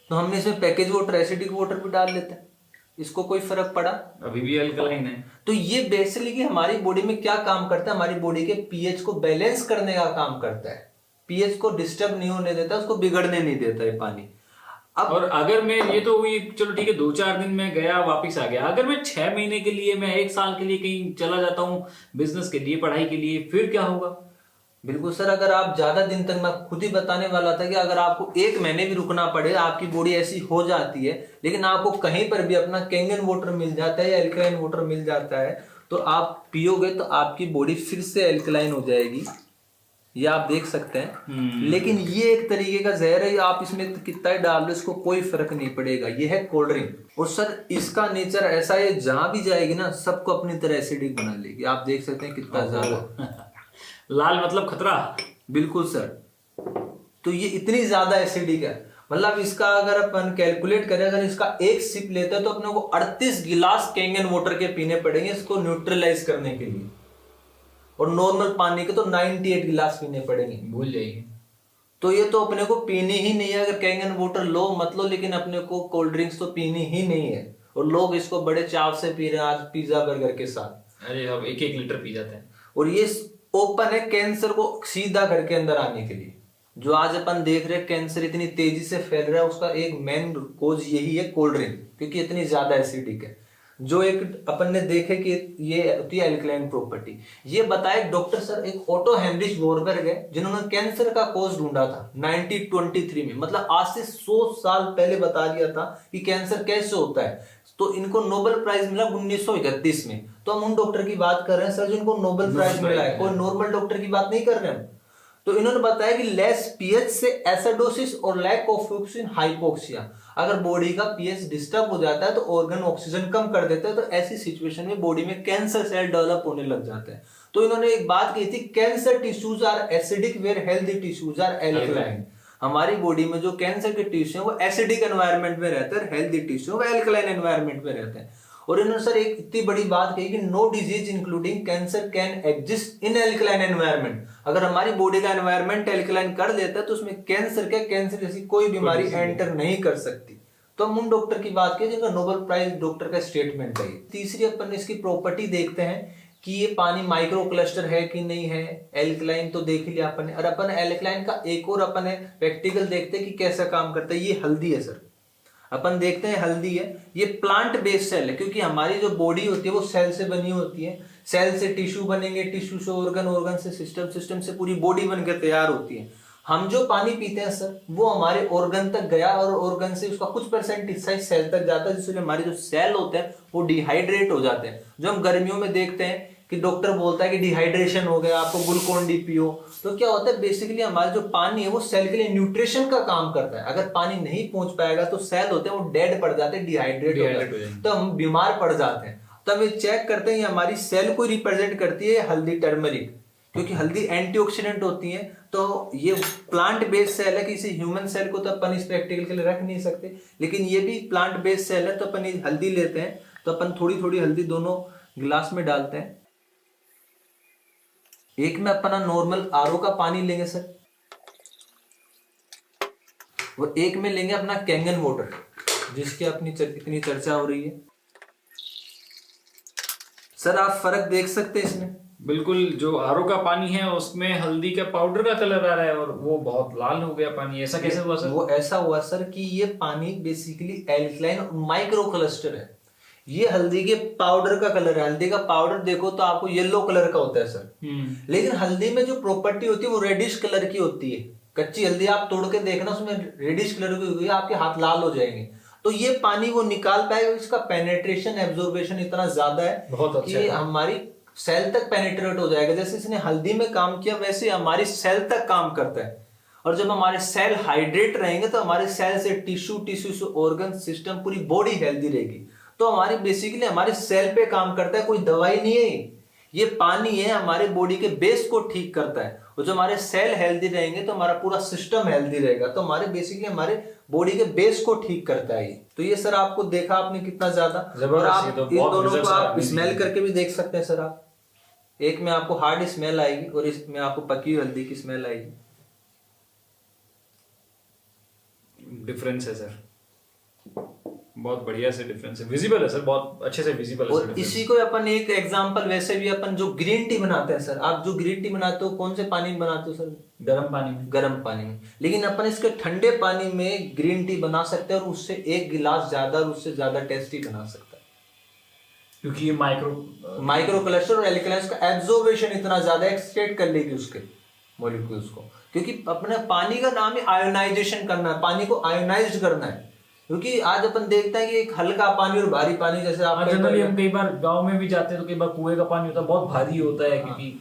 तो हमने इसमें पैकेज वाटर, एसिडिक वाटर भी डाल लेते हैं, इसको कोई फर्क पड़ा? अभी भी अल्कलाइन है। तो ये बेसिकली हमारी बॉडी में क्या काम करता है, हमारी बॉडी के पीएच को बैलेंस करने का काम करता है। पीएच को डिस्टर्ब नहीं होने देता, उसको बिगड़ने नहीं देता है पानी। अब और अगर मैं ये तो हुई चलो ठीक है 2-4 दिन में गया वापिस आ गया, अगर मैं 6 महीने के लिए, मैं 1 साल के लिए कहीं चला जाता हूँ बिजनेस के लिए, पढ़ाई के लिए, फिर क्या होगा? बिल्कुल सर, अगर आप ज्यादा दिन तक, मैं खुद ही बताने वाला था कि अगर आपको 1 महीने भी रुकना पड़े, आपकी बॉडी ऐसी हो जाती है, लेकिन आपको कहीं पर भी अपना कैंगन वाटर मिल जाता है या एल्कलाइन वाटर मिल जाता है, तो आप पियोगे तो आपकी बॉडी फिर से एल्कलाइन हो जाएगी, ये आप देख सकते हैं। लेकिन ये एक तरीके का जहर है, आप इसमें कितना ही डाल दो इसको कोई फर्क नहीं पड़ेगा। ये है कोल्ड ड्रिंक, और सर इसका नेचर ऐसा है, जहां भी जाएगी ना सबको अपनी तरह एसिडिक बना लेगी। आप देख सकते हैं कितना ज्यादा लाल मतलब खतरा। बिल्कुल सर, तो ये इतनी ज्यादा एसिडिक है, मतलब इसका अगर अपन कैलकुलेट करें, अगर इसका एक सिप लेते हैं तो अपने को 38 गिलास कैंगन वाटर के पीने पड़ेंगे इसको न्यूट्रलाइज करने के लिए, और नॉर्मल पानी के तो 98 गिलास पीने पड़ेंगे। भूल जाइए। तो ये तो अपने को पीनी ही नहीं है, अगर कैंगन वाटर लो मत लो, लेकिन अपने को कोल्ड ड्रिंक्स तो पीनी ही नहीं है, और लोग इसको बड़े चाव से पी रहे हैं आज पिज्जा बर्गर के साथ। अरे अब 1-1 लीटर पी जाते हैं। और ये ओपन है कैंसर को सीधा घर के अंदर आने के लिए। जो आज अपन देख रहे हैं कैंसर इतनी तेजी से फैल रहा है, उसका एक मेन कोज यही है कोल्ड ड्रिंक, क्योंकि इतनी ज्यादा एसिडिक है। जो एक अपन ने देखे कि ये होती है एल्कलाइन प्रॉपर्टी। ये बताए डॉक्टर सर, एक ओटो हेनरिच वॉरबर्ग है जिन्होंने कैंसर का कोज ढूंढा था 1923 में, मतलब आज से 100 साल पहले बता दिया था कि कैंसर कैसे होता है। तो इनको नोबेल प्राइज मिला 1931 में। तो हम उन डॉक्टर की बात कर रहे हैं सर जिनको नोबेल प्राइज मिला है, कोई नॉर्मल डॉक्टर की बात नहीं कर रहे हम। तो इन्होंने बताया कि लेस पीएच से एसिडोसिस और लैक ऑफ ऑक्सीजन हाइपोक्सिया, अगर बॉडी का पीएच डिस्टर्ब हो जाता है तो ऑर्गन ऑक्सीजन कम कर देते हैं, तो ऐसी सिचुएशन में बॉडी में कैंसर सेल डेवलप होने लग जाते हैं। तो इन्होंने एक बात कही थी, cancer tissues are acidic where healthy tissues are alkaline. हमारी बॉडी में जो कैंसर के टिश्यू है वो एसिडिक एनवायरनमेंट में रहते हैं, हेल्दी टिश्यू वो एल्कलाइन एनवायरनमेंट में रहते हैं। और इन्होंने सर एक इतनी बड़ी बात कही कि no disease including cancer can exist in alkaline environment. अगर हमारी बॉडी का एनवायरनमेंट एल्कलाइन कर देता है तो उसमें कैंसर जैसी कोई बीमारी एंटर नहीं कर सकती। तो हम उन डॉक्टर की बात की जिनका नोबेल प्राइज डॉक्टर का स्टेटमेंट है। तीसरी अपन इसकी प्रॉपर्टी देखते हैं कि ये पानी माइक्रो क्लस्टर है कि नहीं है। एल्कलाइन तो देख लिया अपन ने, और अपन एल्कलाइन का एक और अपन प्रैक्टिकल देखते हैं कि कैसा काम करता है। ये हल्दी है सर, अपन देखते हैं हल्दी है, ये प्लांट बेस्ड सेल है, क्योंकि हमारी जो बॉडी होती है वो सेल से बनी होती है। सेल से टिश्यू बनेंगे, टिश्यू से ऑर्गन, ऑर्गन से सिस्टम, सिस्टम से पूरी बॉडी बनकर तैयार होती है। हम जो पानी पीते हैं सर वो हमारे ऑर्गन तक गया, और ऑर्गन से उसका कुछ परसेंट हिस्सा सेल तक जाता है, जिससे हमारे जो सेल होते हैं वो डिहाइड्रेट हो जाते हैं। जो हम गर्मियों में देखते हैं कि डॉक्टर बोलता है कि डिहाइड्रेशन हो गया, आपको ग्लूकोन डी पियो। तो क्या होता है, बेसिकली हमारा जो पानी है वो सेल के लिए न्यूट्रिशन का काम करता है। अगर पानी नहीं पहुंच पाएगा तो सेल होते हैं वो डेड पड़ जाते हैं, डिहाइड्रेट हो जाते हैं, तो हम बीमार पड़ जाते हैं। तो हम ये चेक करते हैं, हमारी सेल को रिप्रेजेंट करती है हल्दी, टर्मरिक, क्योंकि हल्दी एंटीऑक्सीडेंट होती है। तो ये प्लांट बेस्ड सेल है, किसी ह्यूमन सेल को तो अपन इस प्रैक्टिकल के लिए रख नहीं सकते, लेकिन ये भी प्लांट बेस्ड सेल है। तो अपन ये हल्दी लेते हैं, तो अपन थोड़ी थोड़ी हल्दी दोनों गिलास में डालते हैं। एक में अपना नॉर्मल आरओ का पानी लेंगे सर, और एक में लेंगे अपना कैंगन वाटर, जिसकी अपनी इतनी चर्चा हो रही है। सर आप फर्क देख सकते हैं इसमें? बिल्कुल, जो आरओ का पानी है उसमें हल्दी का पाउडर का कलर आ रहा है और वो बहुत लाल हो गया पानी। ऐसा कैसे हुआ सर? वो ऐसा हुआ सर कि ये पानी बेसिकली एल्कलाइन माइक्रो क्लस्टर है। ये हल्दी के पाउडर का कलर है। हल्दी का पाउडर देखो तो आपको येलो कलर का होता है सर, लेकिन हल्दी में जो प्रॉपर्टी होती है वो रेडिश कलर की होती है। कच्ची हल्दी आप तोड़ के देखना, उसमें रेडिश कलर की होगी, आपके हाथ लाल हो जाएंगे। तो ये पानी वो निकाल पाएगा, इसका पेनेट्रेशन, एब्जॉर्बेशन इतना ज्यादा है बहुत अच्छा कि हमारी सेल तक पेनेट्रेट हो जाएगा। जैसे इसने हल्दी में काम किया वैसे हमारी सेल तक काम करता है। और जब हमारे सेल हाइड्रेट रहेंगे तो हमारे सेल से टिश्यू, टिश्यू से ऑर्गन, सिस्टम, पूरी बॉडी हेल्दी रहेगी। तो हमारी बेसिकली हमारे सेल पे काम करता है, कोई दवाई नहीं है। ये पानी है, हमारे बॉडी के बेस को ठीक करता है। और जो हमारे सेल हेल्दी रहेंगे तो हमारा पूरा सिस्टम हेल्दी रहेगा। तो हमारे बेसिकली हमारे बॉडी के बेस को ठीक करता है। तो ये सर आपको देखा आपने कितना ज्यादा, और आप इन दोनों को आप स्मेल करके भी देख सकते हैं सर। आप एक में आपको हार्ड स्मेल आएगी और इसमें आपको पकी हुई हल्दी की स्मेल आएगी। डिफरेंस है सर, बहुत बढ़िया से डिफरेंस है, विजिबल है सर, बहुत अच्छे से विजिबल है और सर इसी को अपन एक एग्जांपल वैसे भी अपन जो ग्रीन टी बनाते हैं सर, आप जो ग्रीन टी बनाते हो कौन से पानी में बनाते हो सर? गर्म पानी में। गर्म पानी में। लेकिन अपन इसके ठंडे पानी में ग्रीन टी बना सकते हैं और उससे एक गिलास ज्यादा और उससे ज्यादा टेस्टी बना सकता है, क्योंकि ये माइक्रो क्लस्टर और एल्कलाइंस का एब्जॉर्बेशन इतना ज्यादा एक्सट्रैक्ट कर लेगी उसके मॉलिक्यूल्स को, क्योंकि अपने पानी का नाम है आयोनाइजेशन करना है, पानी को आयोनाइज्ड करना है। क्योंकि आज अपन देखते हैं कि एक हल्का पानी और भारी पानी, जैसे आप जनरली हम कई बार गांव में भी जाते हैं तो कई बार कुएं का पानी होता है बहुत भारी होता है, क्योंकि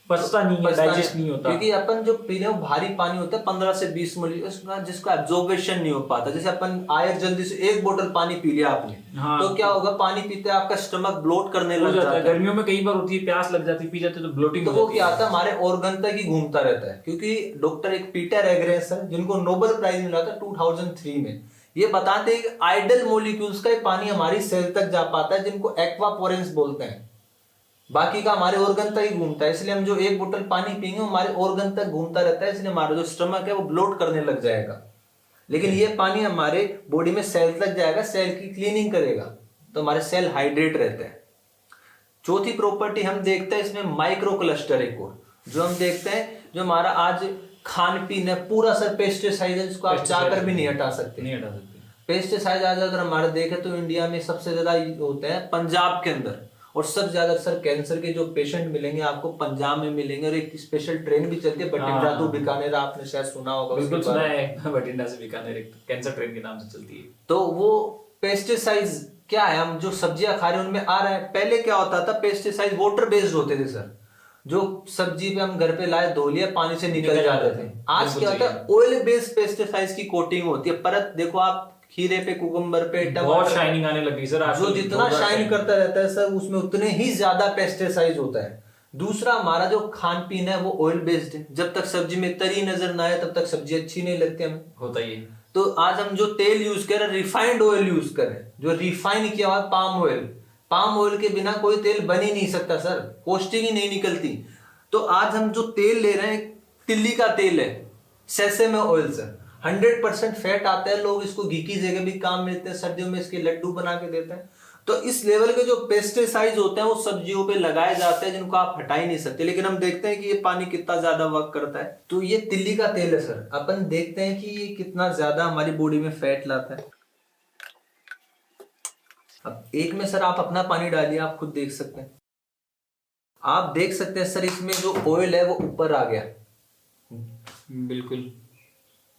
पचता नहीं है, डाइजेस्ट नहीं होता। क्योंकि अपन जो पी रहे हैं भारी पानी होता है 15 से 20 मिली, जिसका एब्जॉर्बेशन नहीं हो पाता। जैसे अपन आए जल्दी से एक बोतल पानी पी लिया आपने, तो क्या होगा, पानी पीते आपका स्टमक ब्लोट करने लग जाता है। गर्मियों में कई बार होती है, प्यास लग जाती है, पी जाते तो ब्लोटिंग तो वो क्या आता है, हमारे ऑर्गन तक ही घूमता रहता है। क्योंकि डॉक्टर एक पीटर एग्रेस है, जिनको नोबेल प्राइज मिला था 2003 में, ये बताते हैं कि आइडल मॉलिक्यूल्स का पानी हमारी सेल तक जा पाता है, जिनको एक्वापोरेंस बोलते हैं। बाकी का हमारे ऑर्गन तक ही घूमता है। इसलिए हम जो एक बोतल पानी पिएंगे हमारे ऑर्गन तक घूमता रहता है, इसलिए हमारा जो स्टमक है वो ब्लोट करने लग जाएगा। लेकिन ये पानी हमारे बॉडी में सेल तक जाएगा, सेल की क्लीनिंग करेगा, तो हमारे सेल हाइड्रेट रहते हैं। चौथी प्रॉपर्टी हम देखते हैं इसमें माइक्रो क्लस्टर, एक और जो हम देखते हैं, जो हमारा आज खान पीन है पूरा सर पेस्टिसाइड, इसको आप चाहकर भी नहीं हटा सकते। पेस्टिसाइड आज अगर हमारे देखें तो इंडिया में सबसे ज्यादा होते हैं पंजाब के अंदर, और सबसे ज्यादा सर कैंसर के जो पेशेंट मिलेंगे आपको पंजाब में मिलेंगे। और एक स्पेशल ट्रेन भी चलती है बठिंडा टू बीकानेर, आपने शायद सुना होगा। बिल्कुल सुना है, बठिंडा से बीकानेर एक कैंसर ट्रेन के नाम से चलती है। तो वो पेस्टिसाइड्स क्या है, हम जो सब्जियां खा रहे हैं उनमें आ रहा है। पहले क्या होता था, पेस्टिसाइड वाटर बेस्ड होते थे सर, जो सब्जी पे हम घर पे लाए धो लिया पानी से निकल जाते थे। आज क्या होता है, ऑयल बेस्ड पेस्टिसाइड्स की कोटिंग होती है, परत देखो आप खीरे पे, कुकुम्बर पे, बहुत शाइनिंग आने लगी सर। जो जितना शाइन करता रहता है सर उसमें उतने ही ज्यादा पेस्टिसाइड होता है। दूसरा, हमारा जो खान पीन है वो ऑयल बेस्ड है। जब तक सब्जी में तरी नजर ना आए तब तक सब्जी अच्छी नहीं लगती हमें, होता ही है। तो आज हम जो तेल यूज कर रहे हैं, रिफाइंड ऑयल यूज कर रहे हैं, जो रिफाइन किया हुआ पाम ऑयल। पाम ऑयल के बिना कोई तेल बन ही नहीं सकता सर, कॉस्टिंग ही नहीं निकलती। तो आज हम जो तेल ले रहे हैं तिल्ली का तेल है, सेसेमे ऑयल सर, 100% फैट आता है। लोग इसको घी की जगह भी काम लेते हैं, सर्दियों में इसके लड्डू बना के देते हैं। तो इस लेवल के जो पेस्टिसाइड्स होते हैं वो सब्जियों पे लगाए जाते हैं, जिनको आप हटा ही नहीं सकते। लेकिन हम देखते हैं कि ये पानी कितना ज्यादा वर्क करता है। तो ये तिल्ली का तेल है सर, अपन देखते हैं कि ये कितना ज्यादा हमारी बॉडी में फैट लाता है। अब एक में सर आप अपना पानी डालिए, आप खुद देख सकते हैं। आप देख सकते हैं सर इसमें जो ऑयल है वो ऊपर आ गया, बिल्कुल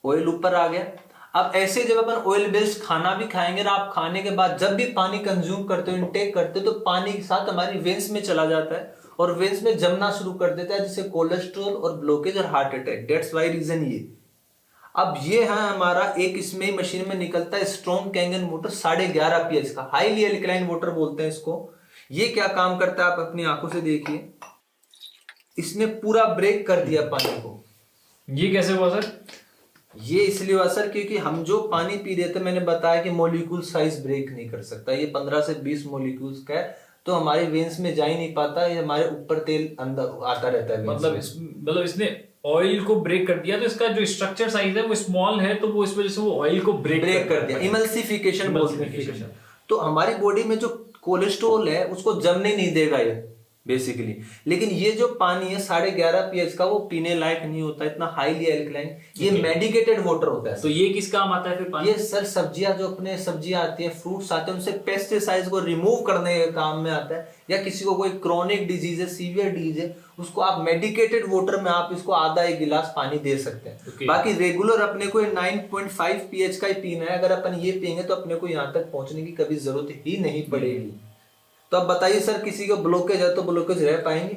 ऑयल ऊपर आ गया। अब ऐसे जब अपन ऑयल बेस्ड खाना भी खाएंगे ना, आप खाने के बाद जब भी पानी कंज्यूम करते हो, इनटेक करते हो, तो पानी के साथ हमारी वेंस में चला जाता है और वेंस में जमना शुरू कर देता है, जिससे कोलेस्ट्रॉल और ब्लॉकेज और heart attack. That's why reason ये। अब ये है हमारा एक इसमें मशीन में निकलता है स्ट्रॉन्ग कैंगन वाटर 11.5 pH का, हाईली एल्कलाइन वाटर बोलते हैं इसको। ये क्या काम करता है आप अपनी आंखों से देखिए, इसने पूरा ब्रेक कर दिया पानी को। ये कैसे हुआ सर? ये इसलिए हुआ सर क्योंकि हम जो पानी पी रहे थे, मैंने बताया कि मॉलिक्यूल साइज ब्रेक नहीं कर सकता। ये 15 से 20 मॉलिक्यूल्स का है, तो हमारे वेंस में जा ही नहीं पाता, ये हमारे ऊपर तेल अंदर आता रहता है। मतलब इसने ऑयल को ब्रेक कर दिया, तो इसका जो स्ट्रक्चर साइज है वो स्मॉल है, तो वो इस वजह से वो ऑयल को ब्रेक कर दिया। इमल्सिफिकेशन बोलते हैं। तो हमारी बॉडी में जो कोलेस्ट्रॉल है उसको जमने नहीं देगा ये बेसिकली। लेकिन ये जो पानी है 11.5 pH का, वो पीने लायक नहीं होता, इतना हाईली एल्कलाइन। ये मेडिकेटेड वाटर होता है। तो ये किस काम आता है फिर पानी? ये सर सब्जियां, जो अपने सब्जियां आती है, फ्रूट्स आते हैं, उनसे पेस्टिसाइड्स को रिमूव करने के काम में आता है। या किसी को कोई क्रॉनिक डिजीज है, सीवियर डिजीज है, उसको आप मेडिकेटेड वाटर में आप इसको आधा 1 गिलास पानी दे सकते हैं। बाकी रेगुलर अपने को 9.5 pH का ही पीना है। अगर अपन ये पियेंगे तो अपने को यहाँ तक पहुंचने की कभी जरूरत ही नहीं पड़ेगी। तो अब बताइए सर, किसी को ब्लॉकेज है तो ब्लॉकेज रह पाएंगे?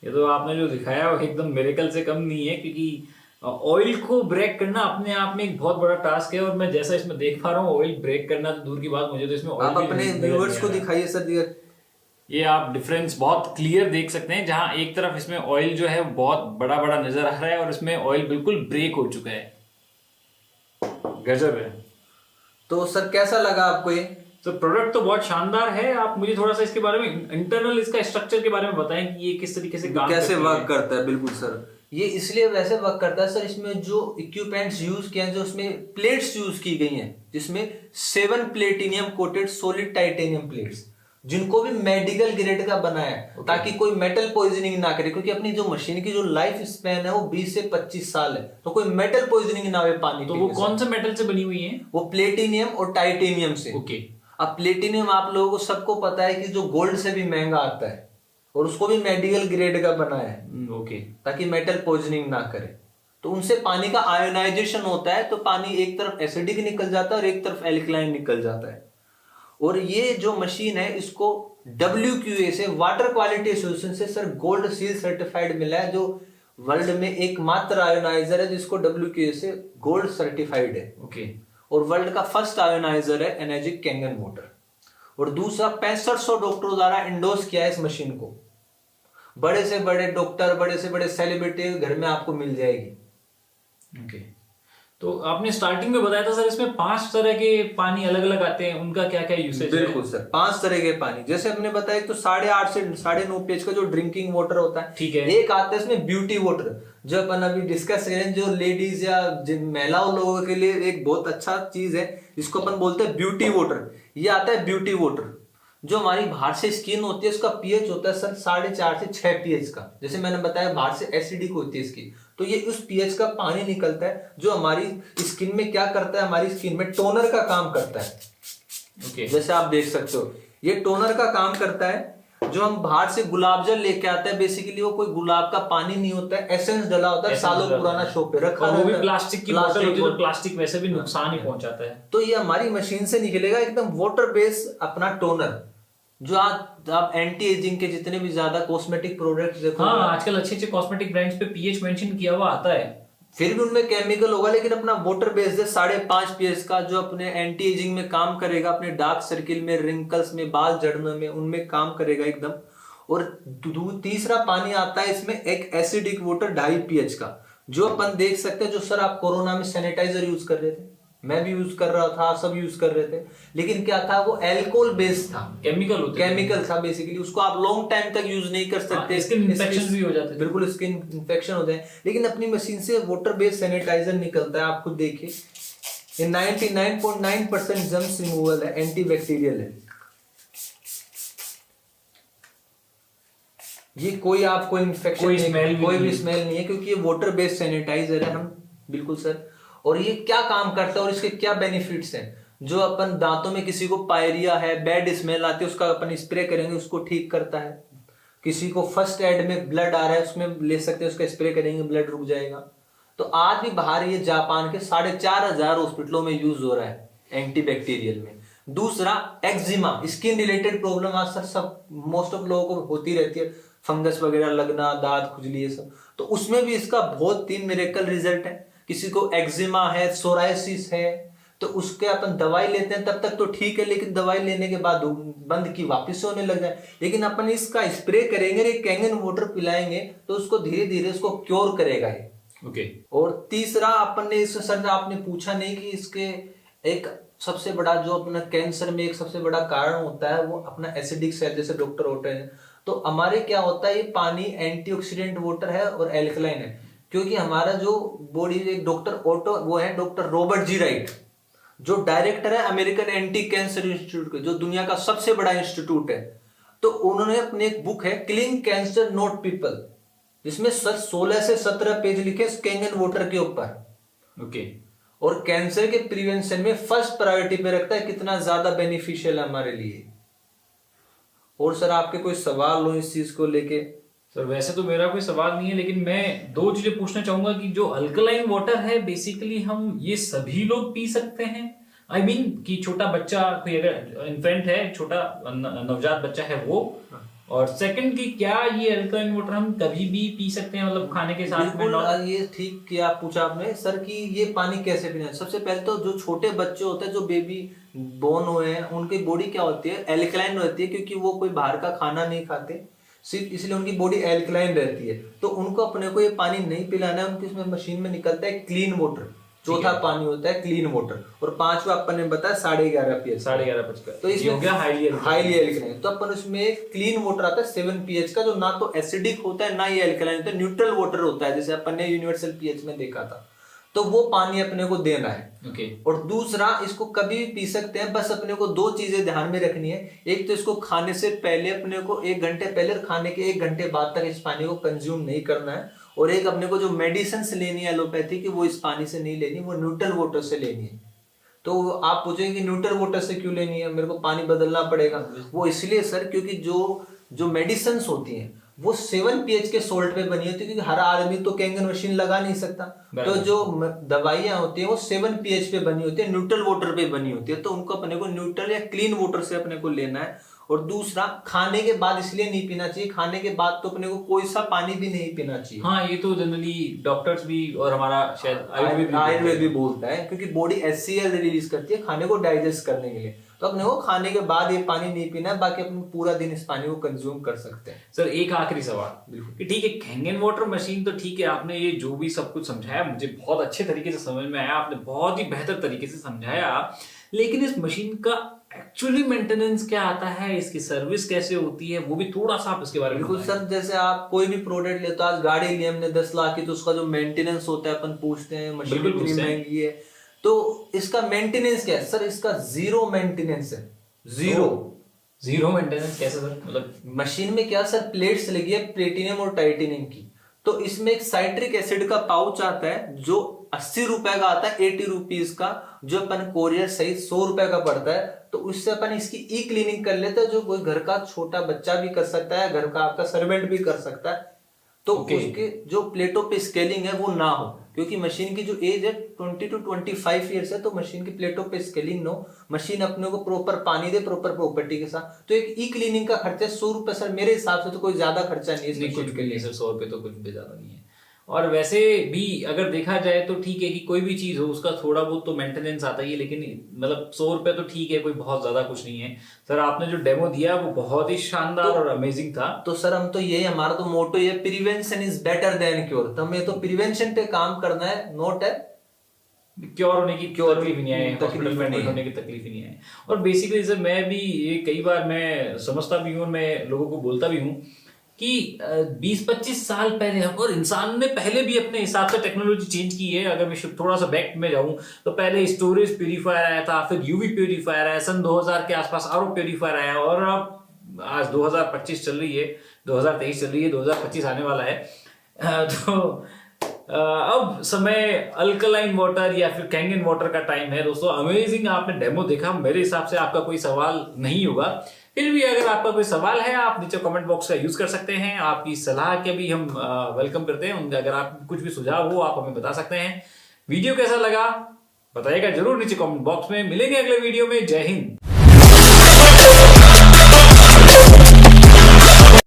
ये तो आपने जो दिखाया वो एकदम मिरेकल से कम नहीं है, क्योंकि ऑयल को ब्रेक करना अपने आप में एक बहुत बड़ा टास्क है। और मैं जैसा इसमें देख पा रहा हूँ, ऑयल ब्रेक करना तो दूर की बात, मुझे तो इसमें आप अपने व्यूअर्स को दिखाइए सर। ये आप डिफरेंस बहुत क्लियर देख सकते हैं, जहां एक तरफ इसमें ऑयल जो है बहुत बड़ा बड़ा नजर आ रहा है और इसमें ऑयल बिल्कुल ब्रेक हो चुका है। गजब है। तो सर कैसा लगा आपको ये? तो प्रोडक्ट तो बहुत शानदार है। आप मुझे थोड़ा सा इसके बारे में, इंटरनल इसका स्ट्रक्चर के बारे में बताएं कि ये किस तरीके से कैसे वर्क करता है। बिल्कुल सर, ये इसलिए वैसे वर्क करता है सर, इसमें जो इक्विपमेंट्स यूज किए हैं, जो उसमें प्लेट्स यूज की गई हैं, जिसमें 7 platinum coated solid titanium plates, जिनको भी मेडिकल ग्रेड का बनाया है, ताकि कोई मेटल पॉइजनिंग ना करे, क्योंकि अपनी जो मशीन की जो लाइफ स्पैन है वो 20 से 25 साल है, तो कोई मेटल पॉइजनिंग ना हो पानी। तो वो कौन से मेटल से बनी हुई है? वो प्लेटिनियम और टाइटेनियम से। ओके। अब प्लेटिनियम आप लोगों को सबको पता है कि जो गोल्ड से भी महंगा आता है, और उसको भी मेडिकल ग्रेड का बनाया है, ओके, ताकि मेटल पॉइजनिंग ना करे। तो उनसे पानी का आयोनाइजेशन होता है, तो पानी एक तरफ एसिडिक निकल जाता है और एक तरफ एल्कलाइन निकल जाता है। और ये जो मशीन है, इसको WQA से, वाटर क्वालिटी एसोसिएशन से सर गोल्ड सील सर्टिफाइड मिला है, जो वर्ल्ड में एकमात्र आयोनाइजर है जिसको WQA से गोल्ड सर्टिफाइड है। ओके। और वर्ल्ड का फर्स्ट आयोनाइजर है एनर्जिक कैंगन वाटर। और दूसरा 6500 डॉक्टरों द्वारा इंडोर्स किया है इस मशीन को। बड़े से बड़े डॉक्टर, बड़े से बड़े सेलिब्रिटी घर में आपको मिल जाएगी। ओके। तो आपने स्टार्टिंग में बताया था सर, इसमें 5 तरह के पानी अलग अलग आते हैं, उनका क्या क्या यूसेज है? बिल्कुल सर, 5 तरह के पानी, जैसे हमने बताया, तो 8.5 से 9.5 पेज का जो ड्रिंकिंग वाटर होता है, ठीक है। एक आता है इसमें ब्यूटी वाटर, जो अपन अभी डिस्कस करें, जो लेडीज या महिलाओं लोगों के लिए एक बहुत अच्छा चीज है, इसको अपन बोलते हैं ब्यूटी वाटर। ये आता है ब्यूटी वाटर, जो हमारी बाहर से स्किन होती है, उसका पीएच होता है सर 4.5 से 6 पीएच का। जैसे मैंने बताया बाहर से एसिडिक होती है इसकी, तो ये उस पीएच का पानी निकलता है, जो हमारी स्किन में क्या करता है, हमारी स्किन में टोनर का काम करता है। ओके। जैसे आप देख सकते हो, ये टोनर का काम करता है। जो हम बाहर से गुलाब जल लेके आते हैं, बेसिकली वो कोई गुलाब का पानी नहीं होता है, एसेंस डला होता है, सालों पुराना शॉप पे रखा और वो भी रहता है। प्लास्टिक की बोतल होती है, तो प्लास्टिक वैसे भी नुकसान ही पहुंचाता है। तो ये हमारी मशीन से निकलेगा एकदम वाटर बेस्ड अपना टोनर, जो आप एंटी एजिंग के जितने भी ज्यादा कॉस्मेटिक प्रोडक्ट्स देखो, हाँ, आजकल अच्छे अच्छे कॉस्मेटिक ब्रांड्स पे पीएच मेंशन किया हुआ आता है, फिर भी उनमें केमिकल होगा, लेकिन अपना वाटर बेस्ड है 5.5 पीएच का, जो अपने एंटी एजिंग में काम करेगा, अपने डार्क सर्किल में, रिंकल्स में, बाल झड़ने में, उनमें काम करेगा एकदम। और तीसरा पानी आता है इसमें एक एसिडिक वाटर 2.5 पीएच का, जो अपन देख सकते हैं, जो सर आप कोरोना में सैनिटाइजर यूज कर रहे थे, मैं भी यूज कर रहा था, सब यूज कर रहे थे, लेकिन क्या था, वो अल्कोहल बेस्ड था, केमिकल था बेसिकली, उसको आप लॉन्ग टाइम तक यूज नहीं कर सकते, स्किन इन्फेक्शन भी हो जाते थे। बिल्कुल स्किन इन्फेक्शन हो जाए। लेकिन अपनी मशीन से वाटर बेस्ड सैनिटाइजर निकलता है, आप खुद देखिए, ये 99.9% जर्म्स रिमूवल है, एंटीबैक्टीरियल है। ये कोई आपको इन्फेक्शन कोई भी स्मेल नहीं है, क्योंकि ये वाटर बेस्ड सैनिटाइजर है। हम बिल्कुल सर। और ये क्या काम करता है और इसके क्या बेनिफिट्स हैं? जो अपन दांतों में किसी को पायरिया है, बैड स्मेल आती है, उसका अपन स्प्रे करेंगे, उसको ठीक करता है। किसी को फर्स्ट एड में ब्लड आ रहा है, उसमें ले सकते हैं, उसका स्प्रे करेंगे, ब्लड रुक जाएगा। तो आज भी बाहर ये जापान के 4,500 हॉस्पिटलों में यूज हो रहा है एंटीबैक्टीरियल में। दूसरा, एक्जिमा, स्किन रिलेटेड प्रॉब्लम आज सर सब मोस्ट ऑफ लोगों को होती रहती है, फंगस वगैरह लगना, दांत खुजली, ये सब, तो उसमें भी इसका बहुत ही मिरेकल रिजल्ट है। किसी को एक्जिमा है, सोराइसिस है, तो उसके अपन दवाई लेते हैं, तब तक तो ठीक है, लेकिन दवाई लेने के बाद बंद की वापस होने लग जाए। लेकिन अपन इसका स्प्रे करेंगे, एक कैंगन वाटर पिलाएंगे, तो उसको धीरे धीरे उसको क्योर करेगा ये। ओके। और तीसरा, अपन ने इस सर आपने पूछा नहीं कि इसके एक सबसे बड़ा जो अपना कैंसर में एक सबसे बड़ा कारण होता है, वो अपना एसिडिक सेल, जैसे डॉक्टर होते हैं, तो हमारे क्या होता है, ये पानी एंटीऑक्सीडेंट वाटर है और एल्कलाइन है, क्योंकि हमारा जो बॉडी, एक डॉक्टर वो है डॉक्टर रॉबर्ट जी राइट, जो डायरेक्टर है अमेरिकन एंटी कैंसर इंस्टीट्यूट के, जो दुनिया का सबसे बड़ा इंस्टीट्यूट है। तो उन्होंने अपनी एक बुक है क्लीन कैंसर नोट पीपल, जिसमें 16 से 17 पेज लिखे कैंगन वाटर के ऊपर। ओके। और कैंसर के प्रिवेंशन में फर्स्ट प्रायोरिटी पे रखता है, कितना ज्यादा बेनिफिशियल है हमारे लिए। और सर आपके कोई सवाल हो इस चीज को लेके? सर वैसे तो मेरा कोई सवाल नहीं है, लेकिन मैं 2 चीजें पूछना चाहूंगा कि जो अल्कलाइन वाटर है, बेसिकली हम ये सभी लोग पी सकते हैं? आई मीन कि छोटा बच्चा, कोई अगर इन्फेंट है, छोटा नवजात बच्चा है वो, और सेकंड की क्या ये अल्कलाइन वाटर हम कभी भी पी सकते हैं, मतलब खाने के साथ में? बिल्कुल, ये ठीक किया पूछा आपने सर कि ये पानी कैसे पीना है। सबसे पहले तो जो छोटे बच्चे होते हैं, जो बेबी बोर्न हुए हैं, उनकी बॉडी क्या होती है, एल्कलाइन रहती है, क्योंकि वो कोई बाहर का खाना नहीं खाते, सिर्फ इसलिए उनकी बॉडी एल्कलाइन रहती है। तो उनको अपने को ये पानी नहीं पिलाना है, उनकी इसमें मशीन में निकलता है क्लीन वाटर, चौथा पानी होता है क्लीन वाटर, और पांचवा अपन ने बताया 11.5 pH। 11.5 तो इसमें हो गया हाईली एल्कलाइन। तो अपन उसमें क्लीन वाटर आता है 7 pH का, जो ना तो एसिडिक होता है ना ये एल्कलाइन होता है, न्यूट्रल वाटर होता है, जैसे अपन ने यूनिवर्सल पीएच में देखा था। तो वो पानी अपने को देना है। ओके। और दूसरा, इसको कभी भी पी सकते हैं, बस अपने को 2 चीजें ध्यान में रखनी है। एक तो इसको खाने से पहले अपने को 1 घंटे पहले, और खाने के 1 घंटे बाद तक इस पानी को कंज्यूम नहीं करना है। और एक अपने को जो मेडिसिन लेनी है एलोपैथी की, वो इस पानी से नहीं लेनी, वो न्यूट्रल वाटर से लेनी है। तो आप पूछेंगे कि न्यूट्रल वाटर से क्यों लेनी है, मेरे को पानी बदलना पड़ेगा। वो इसलिए सर, क्योंकि जो मेडिसिन होती हैं वो 7 pH के सोल्ट पे बनी होती है, क्योंकि हर आदमी तो कैंगन मशीन लगा नहीं सकता। तो जो दवाइयां होती हैं वो 7 pH पे बनी होती है, न्यूट्रल वाटर पे बनी होती है। तो उनको अपने को न्यूट्रल या क्लीन वाटर से अपने को लेना है। और दूसरा, खाने के बाद इसलिए नहीं पीना चाहिए, खाने के बाद तो अपने को कोई सा पानी भी नहीं पीना चाहिए। हाँ, ये तो जनरली डॉक्टर्स भी और हमारा शायद आयुर्वेद भी बोलता है, क्योंकि बॉडी HCl रिलीज करती है खाने को डाइजेस्ट करने के लिए। तो अपने को खाने के बाद ये पानी नहीं पीना है, बाकी अपने पूरा दिन इस पानी को कंज्यूम कर सकते हैं। सर एक आखिरी सवाल कि ठीक है, कैंगन वाटर मशीन तो ठीक है, आपने ये जो भी सब कुछ समझाया मुझे बहुत अच्छे तरीके से समझ में आया, आपने बहुत ही बेहतर तरीके से समझाया। लेकिन इस मशीन का एक्चुअली मेंटेनेंस क्या आता है, इसकी सर्विस कैसे होती है, वो भी थोड़ा सा आप इसके बारे में बिल्कुल सर, जैसे आप कोई भी प्रोडक्ट लेते हो, आज गाड़ी ली हमने 10 लाख की, तो उसका जो मेंटेनेंस होता है अपन पूछते हैं, मशीन इतनी महंगी है, तो इसका मेंटेनेंस क्या है सर? इसका 0 मेंटेनेंस है। 0 मेंटेनेंस कैसे सर? मतलब मशीन में क्या सर, प्लेट्स लगी है प्लेटिनियम और टाइटेनियम की। तो इसमें एक साइट्रिक एसिड का पाउच आता है जो 80 रुपए का आता है, 80 रुपीज का, जो अपन कोरियर सहित 100 रुपए का पड़ता है। तो उससे अपन इसकी ई क्लीनिंग कर लेते हैं, जो कोई घर का छोटा बच्चा भी कर सकता है, घर का आपका सर्वेंट भी कर सकता है। तो उसके जो प्लेटों पे स्केलिंग है वो ना हो, क्योंकि मशीन की जो एज है 20 to 25 ईयर्स है, तो मशीन की प्लेटों पे स्केलिंग नो, मशीन अपने को प्रॉपर पानी दे, प्रॉपर प्रॉपर्टी के साथ। तो एक ई क्लीनिंग का खर्चा 100 रुपए सर, मेरे हिसाब से तो कोई ज्यादा खर्चा नहीं है कुछ के लिए सर। 100 रुपए तो कुछ भी ज्यादा नहीं है। और वैसे भी अगर देखा जाए तो ठीक है कि कोई भी चीज हो उसका थोड़ा बहुत तो मेंटेनेंस आता ही है, लेकिन मतलब 100 रुपए तो ठीक है, कोई बहुत ज्यादा कुछ नहीं है। सर आपने जो डेमो दिया वो बहुत ही शानदार और अमेजिंग था। तो सर हम तो यही, हमारा तो मोटो ये, prevention is better than cure. तो हमें तो प्रिवेंशन पे काम करना है, नोट है क्योर होने की तकलीफ नहीं है, हॉस्पिटल में एडमिट होने की तकलीफ नहीं है। और बेसिकली सर मैं भी ये कई बार मैं समझता भी हूँ, मैं लोगों को बोलता भी हूँ कि 20-25 साल पहले हम, और इंसान ने पहले भी अपने हिसाब से टेक्नोलॉजी चेंज की है। अगर मैं थोड़ा सा बैक में जाऊं तो पहले स्टोरेज प्यूरीफायर आया था, फिर यूवी प्यूरीफायर आया, सन 2000 के आसपास आरओ प्यूरीफायर आया, और अब आज 2025 चल रही है, 2023 चल रही है, 2025 आने वाला है। तो अब समय अल्कलाइन वाटर या फिर कैंगन वाटर का टाइम है। दोस्तों अमेजिंग, आपने डेमो देखा, मेरे हिसाब से आपका कोई सवाल नहीं होगा। फिर भी अगर आपका कोई सवाल है, आप नीचे कमेंट बॉक्स का यूज कर सकते हैं। आपकी सलाह के भी हम वेलकम करते हैं। अगर आप कुछ भी सुझाव हो आप हमें बता सकते हैं। वीडियो कैसा लगा बताइएगा जरूर नीचे कमेंट बॉक्स में। मिलेंगे अगले वीडियो में। जय हिंद।